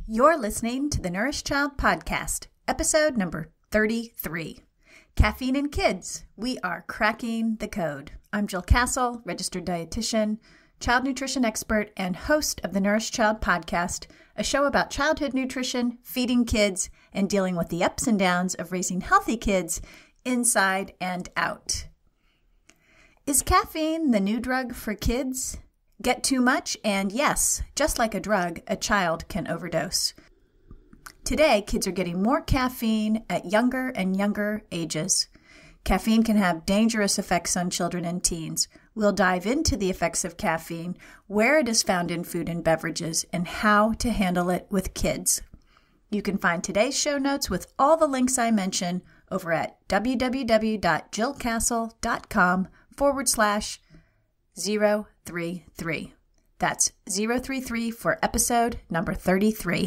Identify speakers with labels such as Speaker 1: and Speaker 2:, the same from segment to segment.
Speaker 1: You're listening to the Nourished Child Podcast, episode number 33. Caffeine in Kids. We are cracking the code. I'm Jill Castle, registered dietitian, child nutrition expert, and host of the Nourished Child Podcast, a show about childhood nutrition, feeding kids, and dealing with the ups and downs of raising healthy kids inside and out. Is caffeine the new drug for kids? Get too much, and yes, just like a drug, a child can overdose. Today, kids are getting more caffeine at younger and younger ages. Caffeine can have dangerous effects on children and teens. We'll dive into the effects of caffeine, where it is found in food and beverages, and how to handle it with kids. You can find today's show notes with all the links I mention over at www.jillcastle.com/033. That's 033 for episode number 33.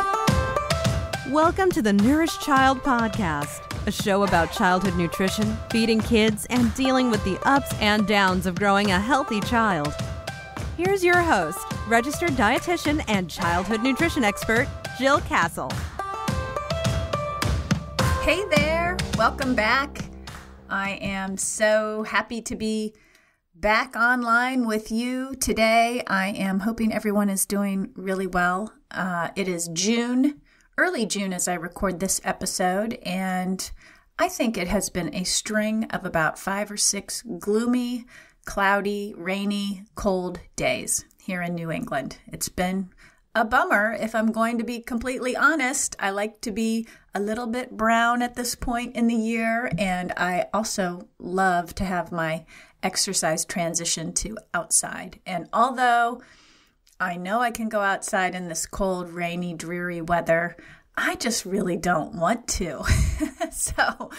Speaker 2: Welcome to the Nourished Child Podcast, a show about childhood nutrition, feeding kids, and dealing with the ups and downs of growing a healthy child. Here's your host, registered dietitian and childhood nutrition expert, Jill Castle.
Speaker 1: Hey there, welcome back. I am so happy to be back online with you today. I am hoping everyone is doing really well. It is June, early June as I record this episode, and I think it has been a string of about 5 or 6 gloomy, cloudy, rainy, cold days here in New England. It's been a bummer, if I'm going to be completely honest. I like to be a little bit brown at this point in the year, and I also love to have my exercise transition to outside. And although I know I can go outside in this cold, rainy, dreary weather, I just really don't want to. So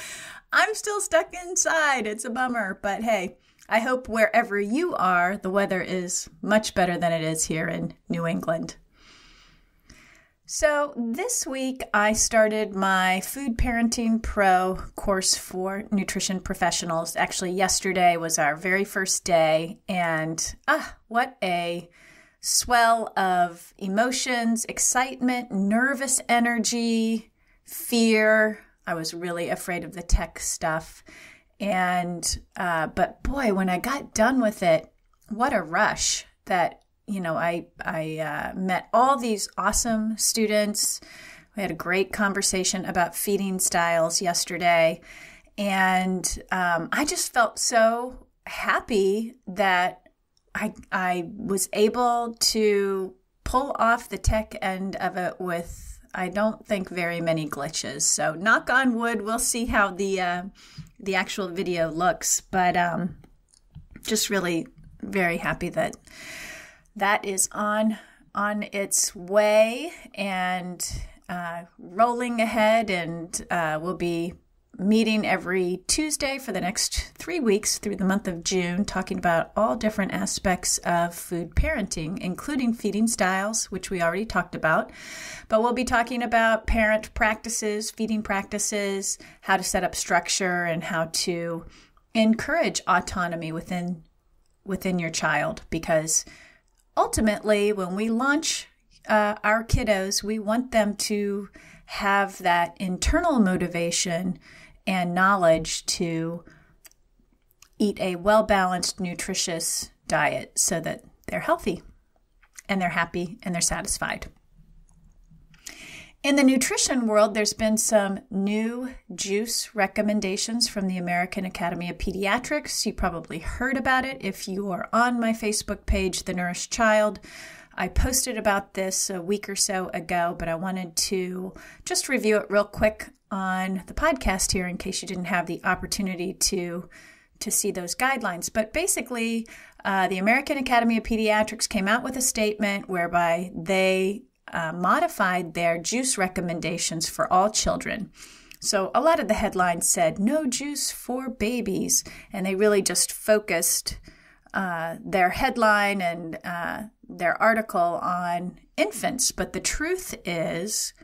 Speaker 1: I'm still stuck inside. It's a bummer, but hey, I hope wherever you are, the weather is much better than it is here in New England. So this week I started my Food Parenting Pro course for nutrition professionals. Actually, yesterday was our very first day, and what a swell of emotions, excitement, nervous energy, fear. I was really afraid of the tech stuff. And but boy, when I got done with it, what a rush that I met all these awesome students. We had a great conversation about feeding styles yesterday. And I just felt so happy that I was able to pull off the tech end of it with, I don't think, very many glitches. So knock on wood, we'll see how the actual video looks. But just really very happy that is on its way and rolling ahead, and we'll be meeting every Tuesday for the next 3 weeks through the month of June, talking about all different aspects of food parenting, including feeding styles, which we already talked about. But we'll be talking about parent practices, feeding practices, how to set up structure, and how to encourage autonomy within your child, because ultimately, when we launch our kiddos, we want them to have that internal motivation and knowledge to eat a well-balanced, nutritious diet so that they're healthy and they're happy and they're satisfied. In the nutrition world, there's been some new juice recommendations from the American Academy of Pediatrics. You probably heard about it if you are on my Facebook page, The Nourished Child. I posted about this a week or so ago, but I wanted to just review it real quick on the podcast here in case you didn't have the opportunity to see those guidelines. But basically, the American Academy of Pediatrics came out with a statement whereby they modified their juice recommendations for all children. So a lot of the headlines said, no juice for babies, and they really just focused their headline and their article on infants. But the truth is,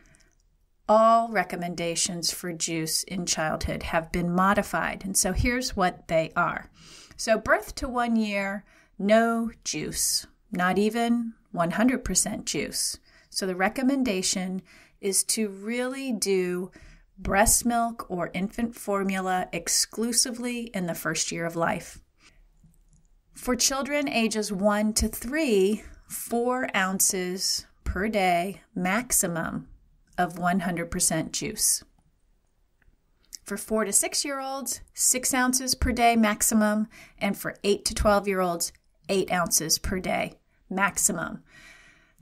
Speaker 1: all recommendations for juice in childhood have been modified. And so here's what they are. So birth to 1 year, no juice, not even 100% juice. So the recommendation is to really do breast milk or infant formula exclusively in the first year of life. For children ages 1 to 3, 4 ounces per day maximum of 100% juice. For 4 to 6-year-olds, 6 ounces per day maximum, and for 8 to 12-year-olds, 8 ounces per day maximum.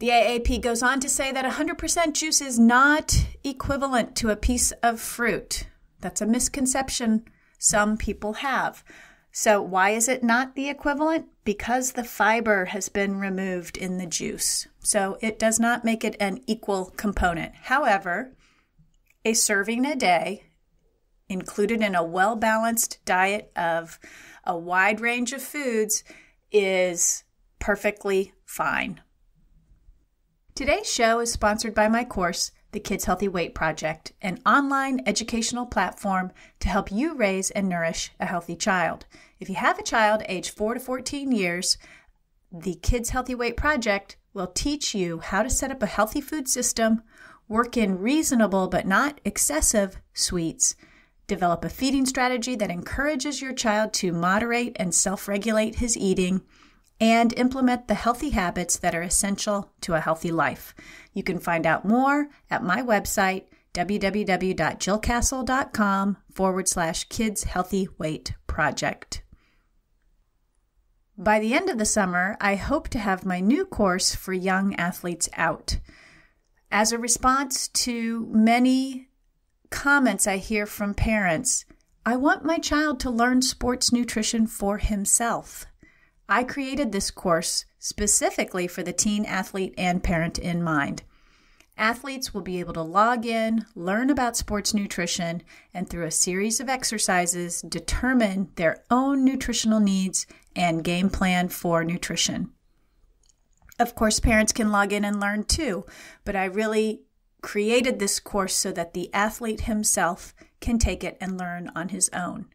Speaker 1: The AAP goes on to say that 100% juice is not equivalent to a piece of fruit. That's a misconception some people have. So why is it not the equivalent? Because the fiber has been removed in the juice. So it does not make it an equal component. However, a serving a day included in a well-balanced diet of a wide range of foods is perfectly fine. Today's show is sponsored by my course, The Kids Healthy Weight Project, an online educational platform to help you raise and nourish a healthy child. If you have a child aged 4 to 14 years, the Kids Healthy Weight Project will teach you how to set up a healthy food system, work in reasonable but not excessive sweets, develop a feeding strategy that encourages your child to moderate and self-regulate his eating, and implement the healthy habits that are essential to a healthy life. You can find out more at my website, www.jillcastle.com/Kids Healthy Weight Project. By the end of the summer, I hope to have my new course for young athletes out. As a response to many comments I hear from parents, I want my child to learn sports nutrition for himself. I created this course specifically for the teen athlete and parent in mind. Athletes will be able to log in, learn about sports nutrition, and through a series of exercises, determine their own nutritional needs and game plan for nutrition. Of course, parents can log in and learn too, but I really created this course so that the athlete himself can take it and learn on his own.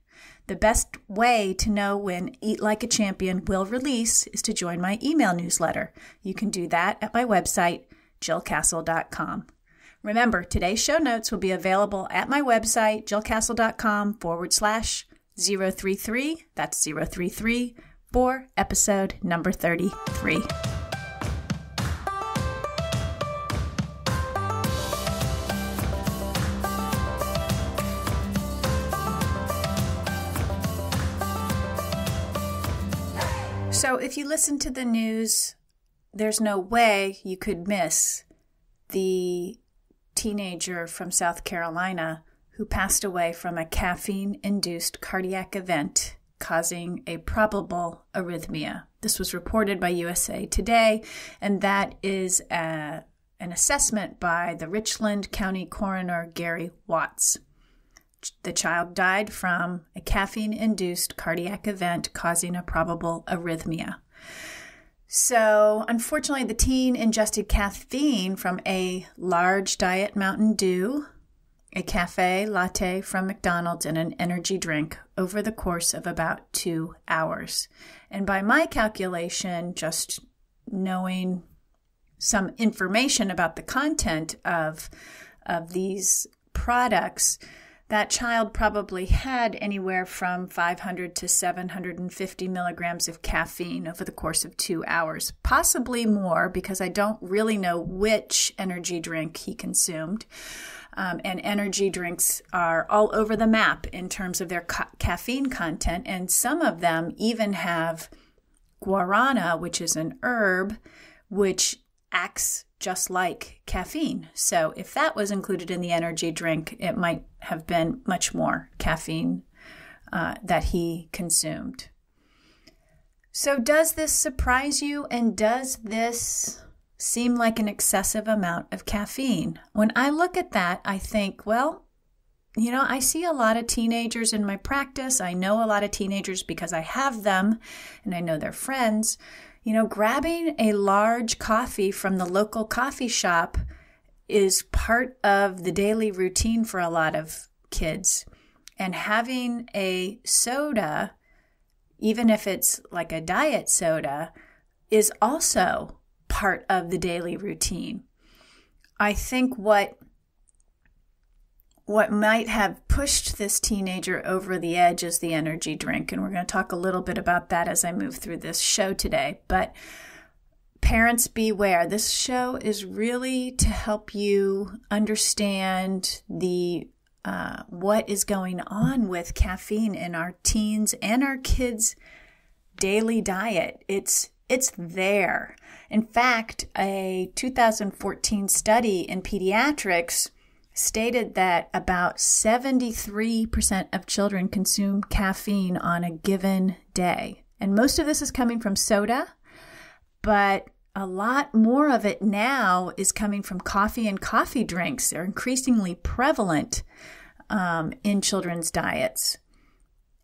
Speaker 1: The best way to know when Eat Like a Champion will release is to join my email newsletter. You can do that at my website, jillcastle.com. Remember, today's show notes will be available at my website, jillcastle.com/033. That's 033 for episode number 33. So if you listen to the news, there's no way you could miss the teenager from South Carolina who passed away from a caffeine-induced cardiac event causing a probable arrhythmia. This was reported by USA Today, and that is an assessment by the Richland County Coroner Gary Watts. The child died from a caffeine-induced cardiac event causing a probable arrhythmia. So, unfortunately, the teen ingested caffeine from a large Diet Mountain Dew, a cafe latte from McDonald's, and an energy drink over the course of about 2 hours. And by my calculation, just knowing some information about the content of these products, that child probably had anywhere from 500 to 750 milligrams of caffeine over the course of 2 hours, possibly more because I don't really know which energy drink he consumed. And energy drinks are all over the map in terms of their caffeine content, and some of them even have guarana, which is an herb, which acts just like caffeine. So if that was included in the energy drink, it might have been much more caffeine that he consumed. So does this surprise you, and does this seem like an excessive amount of caffeine? When I look at that, I think, well, I see a lot of teenagers in my practice. I know a lot of teenagers because I have them and I know their friends. Grabbing a large coffee from the local coffee shop is part of the daily routine for a lot of kids. And having a soda, even if it's like a diet soda, is also part of the daily routine. I think what might have pushed this teenager over the edge is the energy drink. And we're going to talk a little bit about that as I move through this show today. But parents, beware. This show is really to help you understand what is going on with caffeine in our teens and our kids' daily diet. It's there. In fact, a 2014 study in Pediatrics stated that about 73% of children consume caffeine on a given day. And most of this is coming from soda, but a lot more of it now is coming from coffee and coffee drinks. They're increasingly prevalent in children's diets.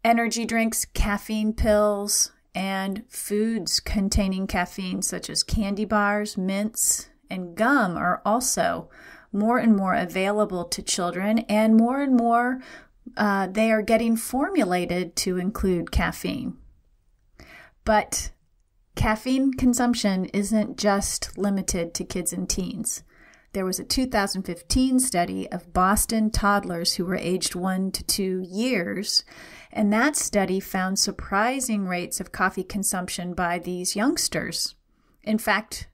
Speaker 1: Energy drinks, caffeine pills, and foods containing caffeine such as candy bars, mints, and gum are also more and more available to children, and more they are getting formulated to include caffeine. But caffeine consumption isn't just limited to kids and teens. There was a 2015 study of Boston toddlers who were aged 1 to 2 years, and that study found surprising rates of coffee consumption by these youngsters. In fact,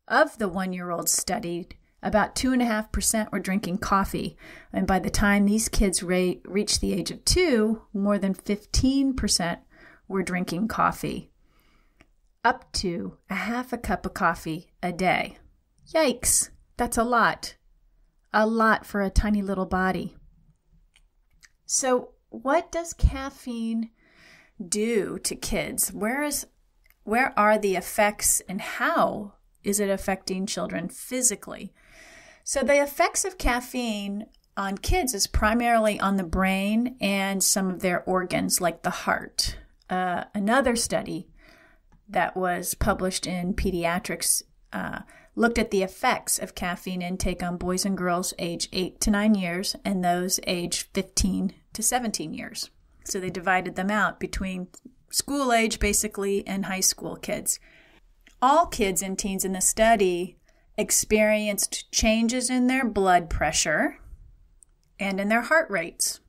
Speaker 1: of the 1-year-olds studied, about 2.5% were drinking coffee, and by the time these kids reached the age of 2, more than 15% were drinking coffee. Up to a half a cup of coffee a day. Yikes, that's a lot. A lot for a tiny little body. So what does caffeine do to kids? Where are the effects, and how is it affecting children physically? So the effects of caffeine on kids is primarily on the brain and some of their organs like the heart. Another study that was published in Pediatrics looked at the effects of caffeine intake on boys and girls age 8 to 9 years and those age 15 to 17 years. So they divided them out between school age, basically, and high school kids. All kids and teens in the study experienced changes in their blood pressure and in their heart rates.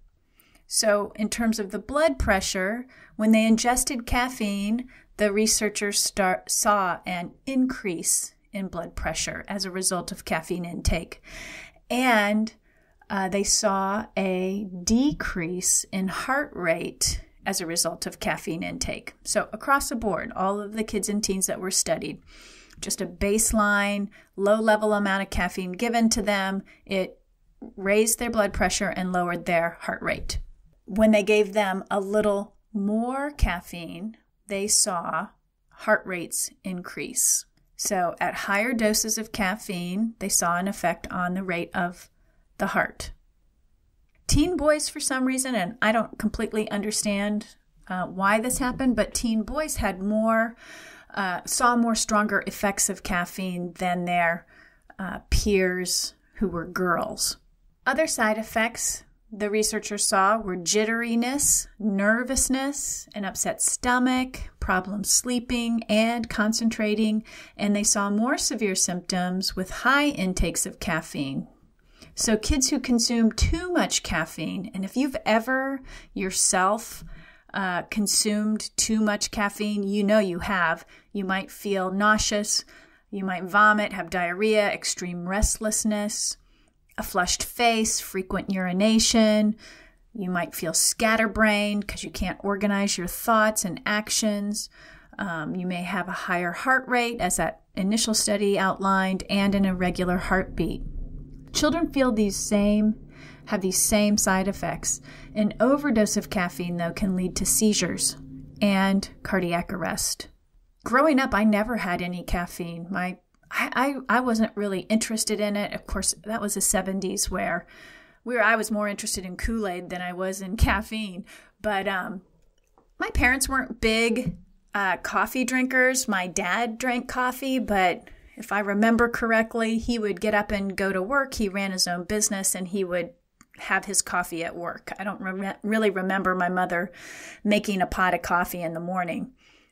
Speaker 1: So in terms of the blood pressure, when they ingested caffeine, the researchers saw an increase in blood pressure as a result of caffeine intake. And they saw a decrease in heart rate as a result of caffeine intake. So across the board, all of the kids and teens that were studied, just a baseline, low-level amount of caffeine given to them, it raised their blood pressure and lowered their heart rate. When they gave them a little more caffeine, they saw heart rates increase. So at higher doses of caffeine, they saw an effect on the rate of the heart. Teen boys, for some reason, and I don't completely understand why this happened, but teen boys had saw more stronger effects of caffeine than their peers who were girls. Other side effects the researchers saw were jitteriness, nervousness, an upset stomach, problems sleeping and concentrating, and they saw more severe symptoms with high intakes of caffeine. So kids who consume too much caffeine, and if you've ever yourself consumed too much caffeine, you know you have. You might feel nauseous, you might vomit, have diarrhea, extreme restlessness, a flushed face, frequent urination. You might feel scatterbrained because you can't organize your thoughts and actions. You may have a higher heart rate, as that initial study outlined, and an irregular heartbeat. Children have these same side effects. An overdose of caffeine, though, can lead to seizures and cardiac arrest. Growing up, I never had any caffeine. I wasn't really interested in it. Of course, that was the 70s where I was more interested in Kool-Aid than I was in caffeine. But my parents weren't big coffee drinkers. My dad drank coffee, but if I remember correctly, he would get up and go to work. He ran his own business, and he would have his coffee at work. I don't really remember my mother making a pot of coffee in the morning.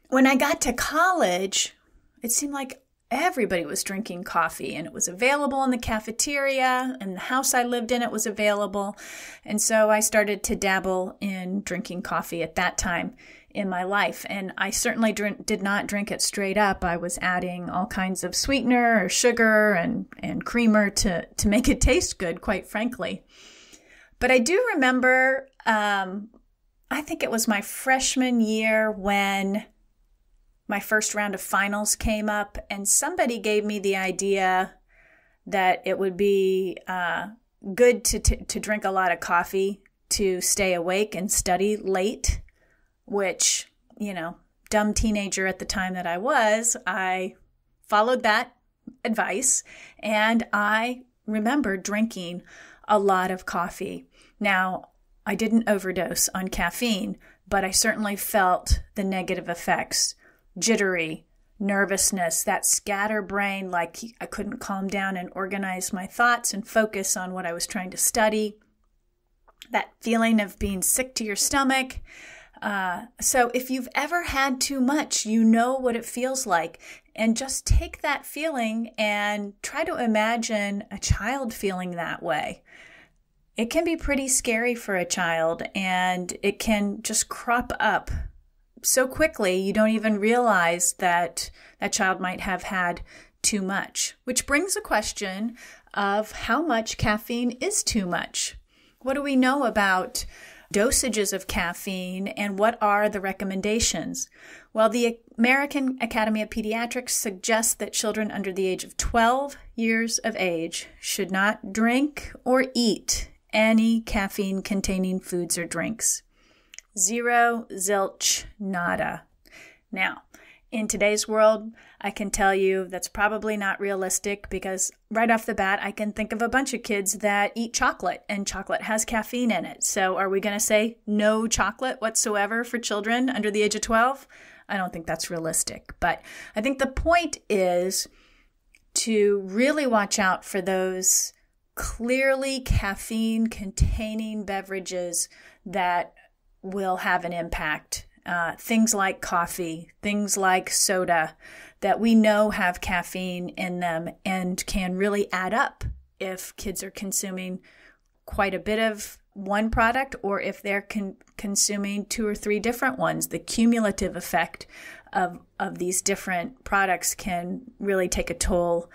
Speaker 1: When I got to college, it seemed like everybody was drinking coffee, and it was available in the cafeteria, and the house I lived in, it was available. And so I started to dabble in drinking coffee at that time in my life. And I certainly did not drink it straight up. I was adding all kinds of sweetener or sugar and creamer to make it taste good, quite frankly. But I do remember, I think it was my freshman year when my first round of finals came up, and somebody gave me the idea that it would be good to drink a lot of coffee to stay awake and study late, which, dumb teenager at the time that I followed that advice, and I remember drinking a lot of coffee. Now, I didn't overdose on caffeine, but I certainly felt the negative effects. Jittery, nervousness, that scatterbrain, like I couldn't calm down and organize my thoughts and focus on what I was trying to study. That feeling of being sick to your stomach. So if you've ever had too much, you know what it feels like. And just take that feeling and try to imagine a child feeling that way. It can be pretty scary for a child, and it can just crop up so quickly you don't even realize that that child might have had too much, which brings a question of how much caffeine is too much. What do we know about dosages of caffeine, and what are the recommendations? Well, the American Academy of Pediatrics suggests that children under the age of 12 years of age should not drink or eat any caffeine-containing foods or drinks. Zero, zilch, nada. Now, in today's world, I can tell you that's probably not realistic, because right off the bat, I can think of a bunch of kids that eat chocolate, and chocolate has caffeine in it. So are we going to say no chocolate whatsoever for children under the age of 12? I don't think that's realistic. But I think the point is to really watch out for those clearly caffeine-containing beverages that will have an impact. Things like coffee, things like soda that we know have caffeine in them and can really add up if kids are consuming quite a bit of one product, or if they're consuming 2 or 3 different ones. The cumulative effect of these different products can really take a toll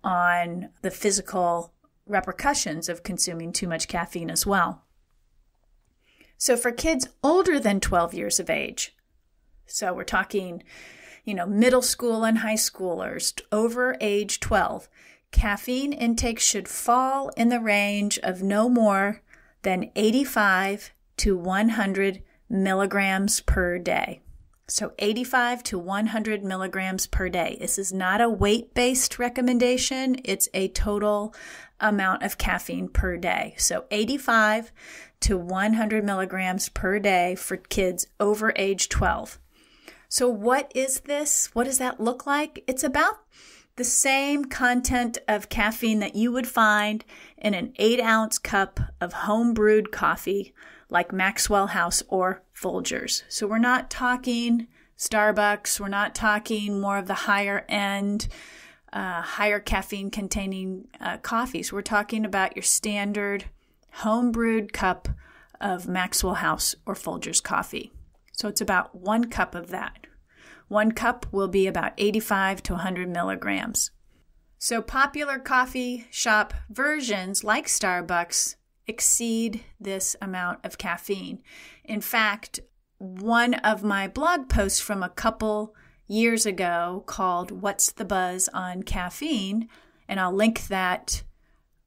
Speaker 1: on the physical repercussions of consuming too much caffeine as well. So for kids older than 12 years of age, so we're talking, middle school and high schoolers over age 12, caffeine intake should fall in the range of no more than 85 to 100 milligrams per day. So 85 to 100 milligrams per day. This is not a weight-based recommendation. It's a total amount of caffeine per day. So 85 to 100 milligrams per day for kids over age 12. So what is this? What does that look like? It's about the same content of caffeine that you would find in an 8-ounce cup of home-brewed coffee like Maxwell House or Folgers. So we're not talking Starbucks. We're not talking more of the higher end, higher caffeine containing coffees. We're talking about your standard home-brewed cup of Maxwell House or Folgers coffee. So it's about 1 cup of that. 1 cup will be about 85 to 100 milligrams. So popular coffee shop versions like Starbucks exceed this amount of caffeine. In fact, one of my blog posts from a couple years ago called What's the Buzz on Caffeine, and I'll link that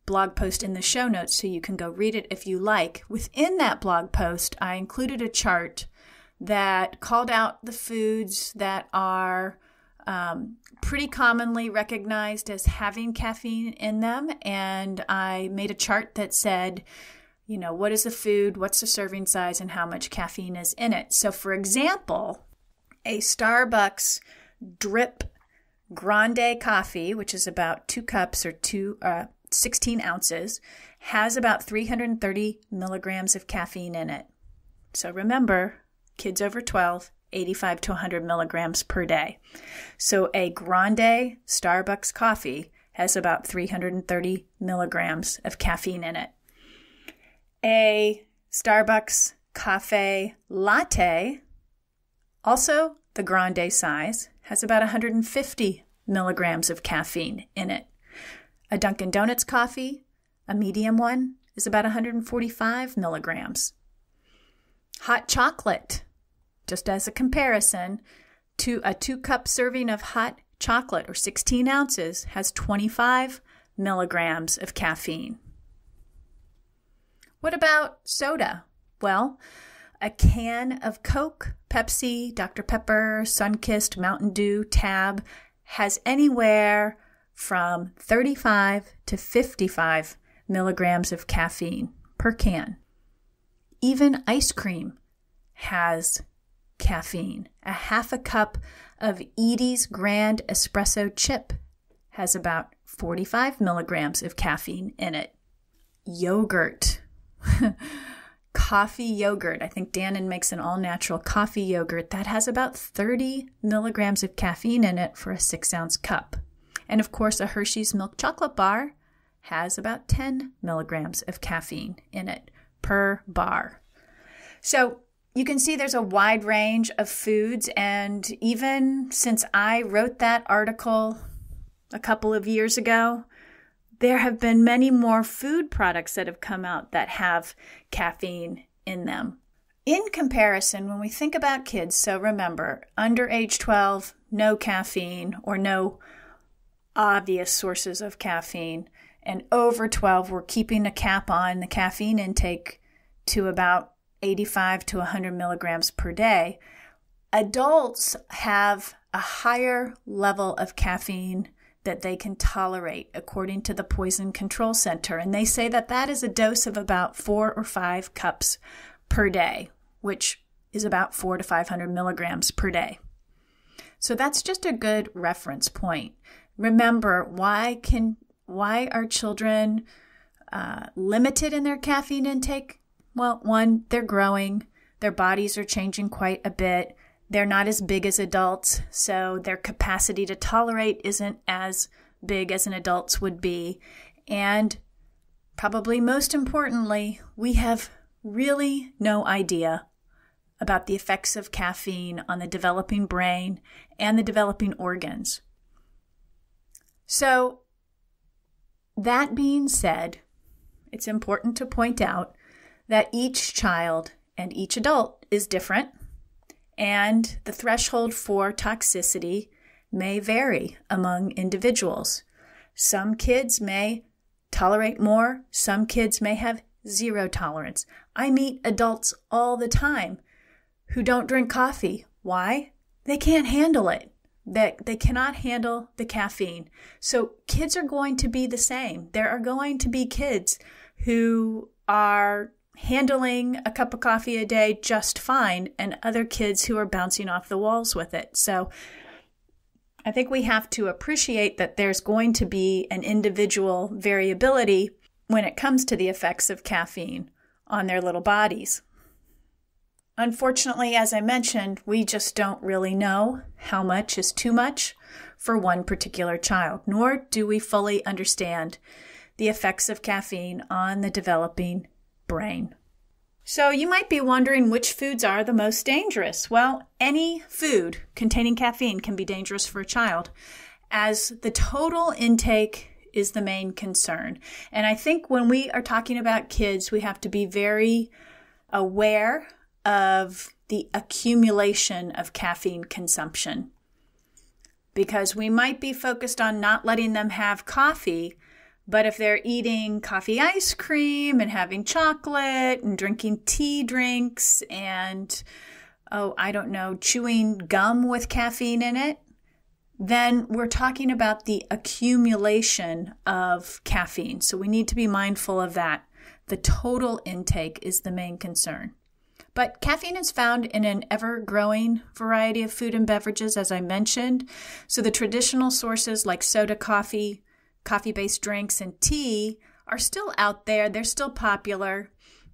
Speaker 1: blog post in the show notes so you can go read it if you like. Within that blog post, I included a chart that called out the foods that are pretty commonly recognized as having caffeine in them. And I made a chart that said, what is the food, what's the serving size, and how much caffeine is in it. So for example, a Starbucks drip grande coffee, which is about 2 cups or 16 ounces, has about 330 milligrams of caffeine in it. So remember, kids over 12, 85 to 100 milligrams per day. So a grande Starbucks coffee has about 330 milligrams of caffeine in it. A Starbucks cafe latte, also the grande size, has about 150 milligrams of caffeine in it. A Dunkin' Donuts coffee, a medium one, is about 145 milligrams. Hot chocolate, just as a comparison, to a 2-cup serving of hot chocolate, or 16 ounces, has 25 milligrams of caffeine. What about soda? Well, a can of Coke, Pepsi, Dr. Pepper, Sunkist, Mountain Dew, Tab has anywhere from 35 to 55 milligrams of caffeine per can. Even ice cream has caffeine. A half a cup of Edie's Grand Espresso chip has about 45 milligrams of caffeine in it. Yogurt. Coffee yogurt. I think Dannon makes an all-natural coffee yogurt that has about 30 milligrams of caffeine in it for a 6-ounce cup. And of course, a Hershey's milk chocolate bar has about 10 milligrams of caffeine in it per bar. So you can see there's a wide range of foods, and even since I wrote that article a couple of years ago, there have been many more food products that have come out that have caffeine in them. In comparison, when we think about kids, so remember, under age 12, no caffeine or no obvious sources of caffeine, and over 12, we're keeping a cap on the caffeine intake to about 85 to 100 milligrams per day. Adults have a higher level of caffeine that they can tolerate, according to the Poison Control Center. And they say that that is a dose of about 4 or 5 cups per day, which is about 400 to 500 milligrams per day. So that's just a good reference point. Remember, why are children limited in their caffeine intake? Well, one, they're growing. Their bodies are changing quite a bit. They're not as big as adults, so their capacity to tolerate isn't as big as an adult's would be. And probably most importantly, we have really no idea about the effects of caffeine on the developing brain and the developing organs. So, that being said, it's important to point out that each child and each adult is different, and the threshold for toxicity may vary among individuals. Some kids may tolerate more. Some kids may have zero tolerance. I meet adults all the time who don't drink coffee. Why? They can't handle it. They cannot handle the caffeine. So kids are going to be the same. There are going to be kids who are handling a cup of coffee a day just fine, and other kids who are bouncing off the walls with it. So I think we have to appreciate that there's going to be an individual variability when it comes to the effects of caffeine on their little bodies. Unfortunately, as I mentioned, we just don't really know how much is too much for one particular child, nor do we fully understand the effects of caffeine on the developing brain. So you might be wondering which foods are the most dangerous. Well, any food containing caffeine can be dangerous for a child, as the total intake is the main concern. And I think when we are talking about kids, we have to be very aware of the accumulation of caffeine consumption, because we might be focused on not letting them have coffee, but if they're eating coffee ice cream and having chocolate and drinking tea drinks and, chewing gum with caffeine in it, then we're talking about the accumulation of caffeine. So we need to be mindful of that. The total intake is the main concern. But caffeine is found in an ever-growing variety of food and beverages, as I mentioned. So the traditional sources like soda, coffee, coffee-based drinks, and tea are still out there. They're still popular.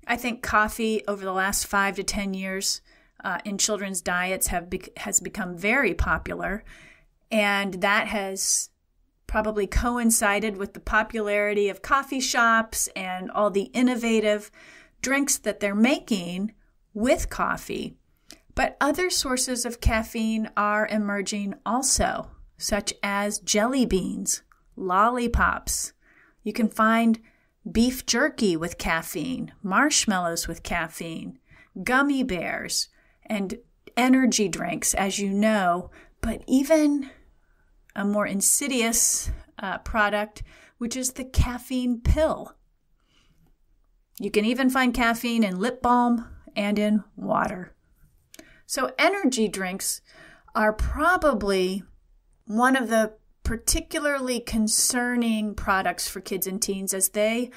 Speaker 1: I think coffee over the last 5 to 10 years in children's diets has become very popular, and that has probably coincided with the popularity of coffee shops and all the innovative drinks that they're making with coffee. But other sources of caffeine are emerging also, such as jelly beans, lollipops. You can find beef jerky with caffeine, marshmallows with caffeine, gummy bears, and energy drinks, as you know, but even a more insidious product, which is the caffeine pill. You can even find caffeine in lip balm and in water. So energy drinks are probably one of the particularly concerning products for kids and teens, as they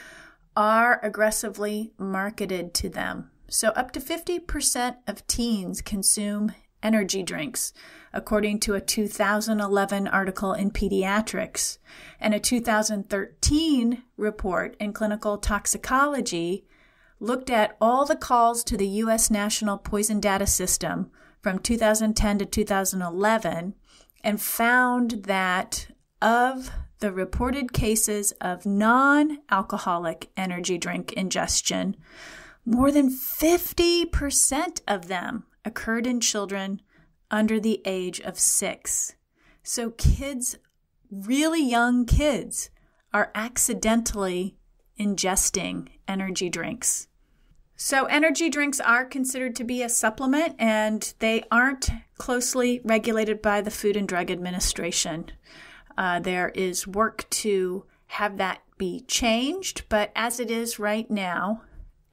Speaker 1: are aggressively marketed to them. So up to 50% of teens consume energy drinks, according to a 2011 article in Pediatrics, and a 2013 report in Clinical Toxicology looked at all the calls to the U.S. National Poison Data System from 2010 to 2011 and found that of the reported cases of non-alcoholic energy drink ingestion, more than 50% of them occurred in children under the age of 6. So kids, really young kids, are accidentally ingesting energy drinks. So energy drinks are considered to be a supplement, and they aren't closely regulated by the Food and Drug Administration. There is work to have that be changed, but as it is right now,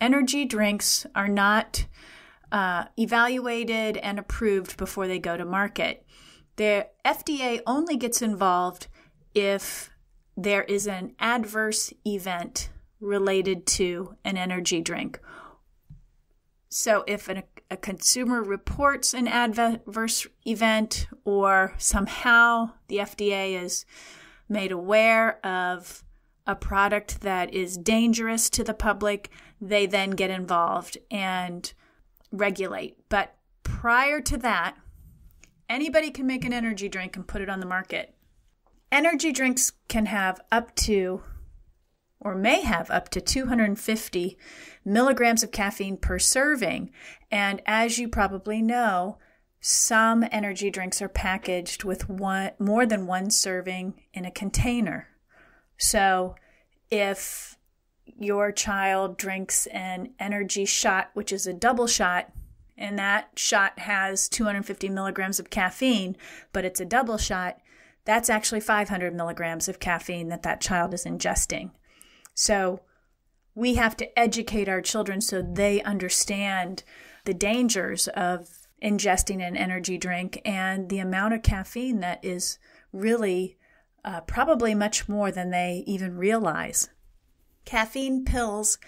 Speaker 1: energy drinks are not evaluated and approved before they go to market. The FDA only gets involved if there is an adverse event related to an energy drink. So if a consumer reports an adverse event, or somehow the FDA is made aware of a product that is dangerous to the public, they then get involved and regulate. But prior to that, anybody can make an energy drink and put it on the market. Energy drinks can have up to, or may have up to 250 milligrams of caffeine per serving. And as you probably know, some energy drinks are packaged with more than one serving in a container. So if your child drinks an energy shot, which is a double shot, and that shot has 250 milligrams of caffeine, but it's a double shot, that's actually 500 milligrams of caffeine that child is ingesting. So we have to educate our children so they understand the dangers of ingesting an energy drink and the amount of caffeine that is really probably much more than they even realize. Caffeine pills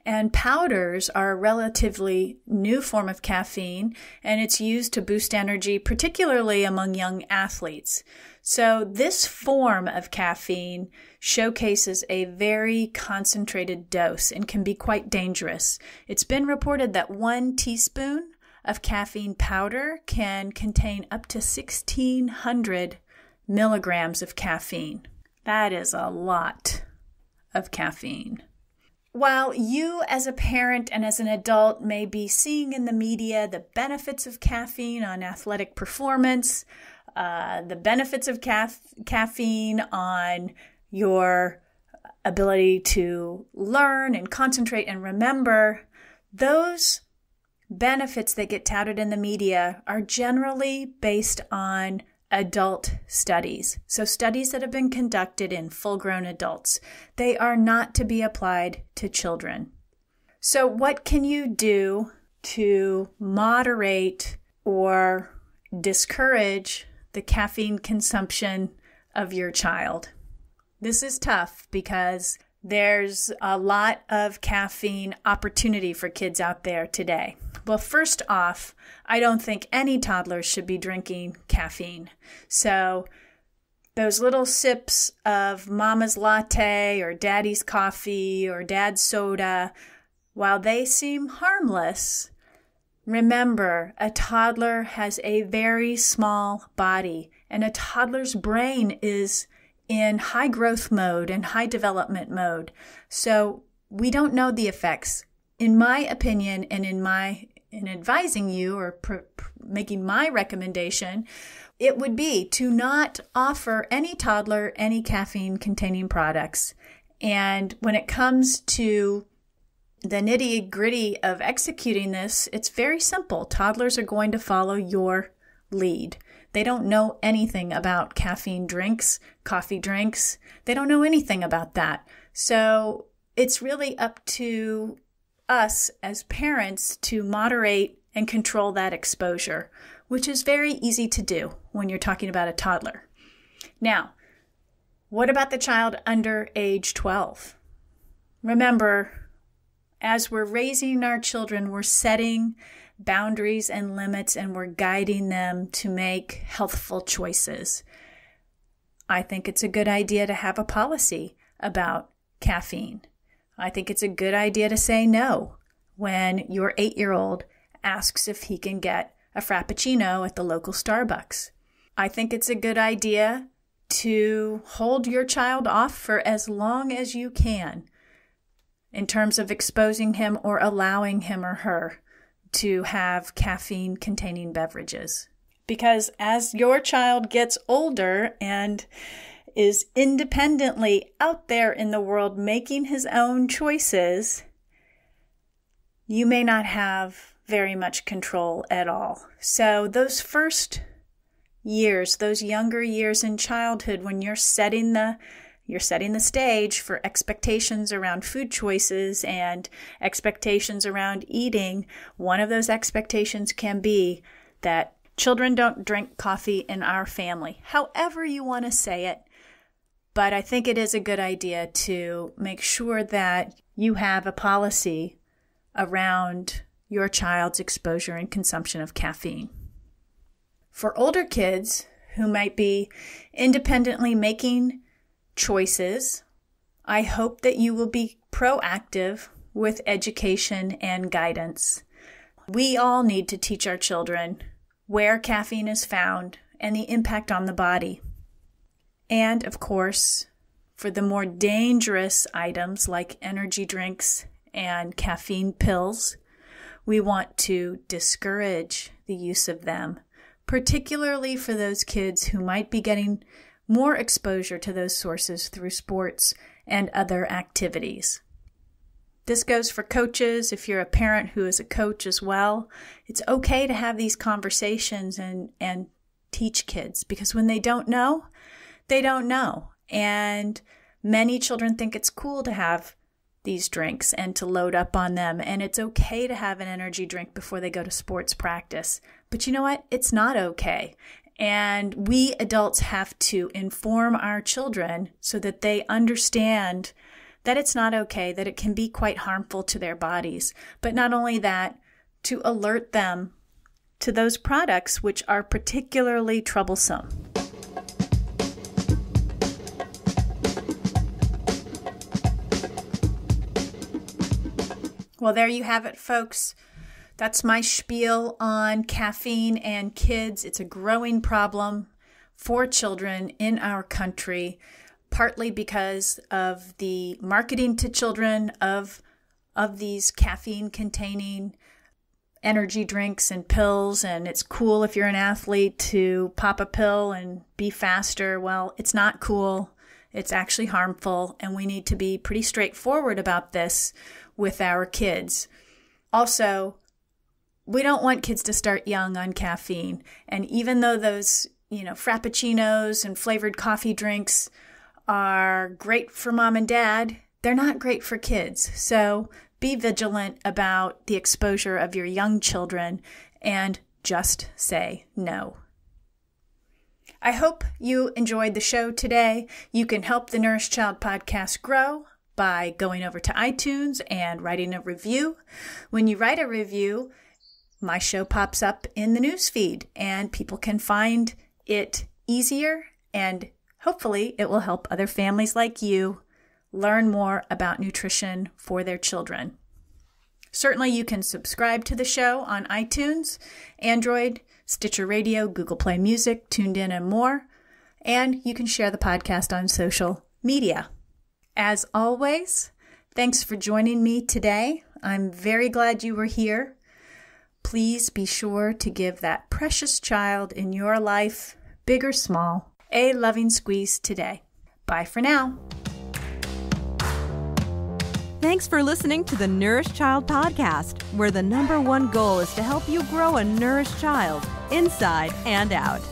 Speaker 1: and powders are a relatively new form of caffeine, and it's used to boost energy, particularly among young athletes. So this form of caffeine showcases a very concentrated dose and can be quite dangerous. It's been reported that 1 teaspoon of caffeine powder can contain up to 1,600 milligrams of caffeine. That is a lot of caffeine. While you as a parent and as an adult may be seeing in the media the benefits of caffeine on athletic performance, the benefits of caffeine on your ability to learn and concentrate and remember, those benefits that get touted in the media are generally based on adult studies. So studies that have been conducted in full-grown adults. They are not to be applied to children. So what can you do to moderate or discourage the caffeine consumption of your child? This is tough because there's a lot of caffeine opportunity for kids out there today. Well, first off, I don't think any toddlers should be drinking caffeine. So those little sips of mama's latte or daddy's coffee or dad's soda, while they seem harmless, Remember, a toddler has a very small body, and a toddler's brain is in high growth mode and high development mode. So we don't know the effects. In my opinion, and in advising you or making my recommendation, it would be to not offer any toddler any caffeine-containing products. And when it comes to the nitty-gritty of executing this, it's very simple. Toddlers are going to follow your lead. They don't know anything about caffeine drinks, coffee drinks. They don't know anything about that. So it's really up to us as parents to moderate and control that exposure, which is very easy to do when you're talking about a toddler. Now, what about the child under age 12? Remember, as we're raising our children, we're setting boundaries and limits, and we're guiding them to make healthful choices. I think it's a good idea to have a policy about caffeine. I think it's a good idea to say no when your 8-year-old asks if he can get a Frappuccino at the local Starbucks. I think it's a good idea to hold your child off for as long as you can in terms of exposing him or allowing him or her to have caffeine-containing beverages. Because as your child gets older and is independently out there in the world making his own choices, you may not have very much control at all. So those first years, those younger years in childhood, when you're setting the stage for expectations around food choices and expectations around eating, one of those expectations can be that children don't drink coffee in our family, however you want to say it. But I think it is a good idea to make sure that you have a policy around your child's exposure and consumption of caffeine. For older kids who might be independently making choices, I hope that you will be proactive with education and guidance. We all need to teach our children where caffeine is found and the impact on the body. And of course, for the more dangerous items like energy drinks and caffeine pills, we want to discourage the use of them, particularly for those kids who might be getting more exposure to those sources through sports and other activities. This goes for coaches. If you're a parent who is a coach as well, it's okay to have these conversations and teach kids, because when they don't know, they don't know. And many children think it's cool to have these drinks and to load up on them. And it's okay to have an energy drink before they go to sports practice. But you know what? It's not okay. And we adults have to inform our children so that they understand that it's not okay, that it can be quite harmful to their bodies. But not only that, to alert them to those products which are particularly troublesome. Well, there you have it, folks. That's my spiel on caffeine and kids. It's a growing problem for children in our country, partly because of the marketing to children of these caffeine-containing energy drinks and pills, and it's cool if you're an athlete to pop a pill and be faster. Well, it's not cool. It's actually harmful, and we need to be pretty straightforward about this with our kids. Also, we don't want kids to start young on caffeine. And even though those, Frappuccinos and flavored coffee drinks are great for mom and dad, they're not great for kids. So be vigilant about the exposure of your young children and just say no. I hope you enjoyed the show today. You can help the Nourished Child podcast grow by going over to iTunes and writing a review. When you write a review, my show pops up in the newsfeed and people can find it easier, and hopefully it will help other families like you learn more about nutrition for their children. Certainly, you can subscribe to the show on iTunes, Android, Stitcher Radio, Google Play Music, Tuned In, and more. And you can share the podcast on social media. As always, thanks for joining me today. I'm very glad you were here. Please be sure to give that precious child in your life, big or small, a loving squeeze today. Bye for now.
Speaker 2: Thanks for listening to the Nourished Child Podcast, where the #1 goal is to help you grow a nourished child, inside and out.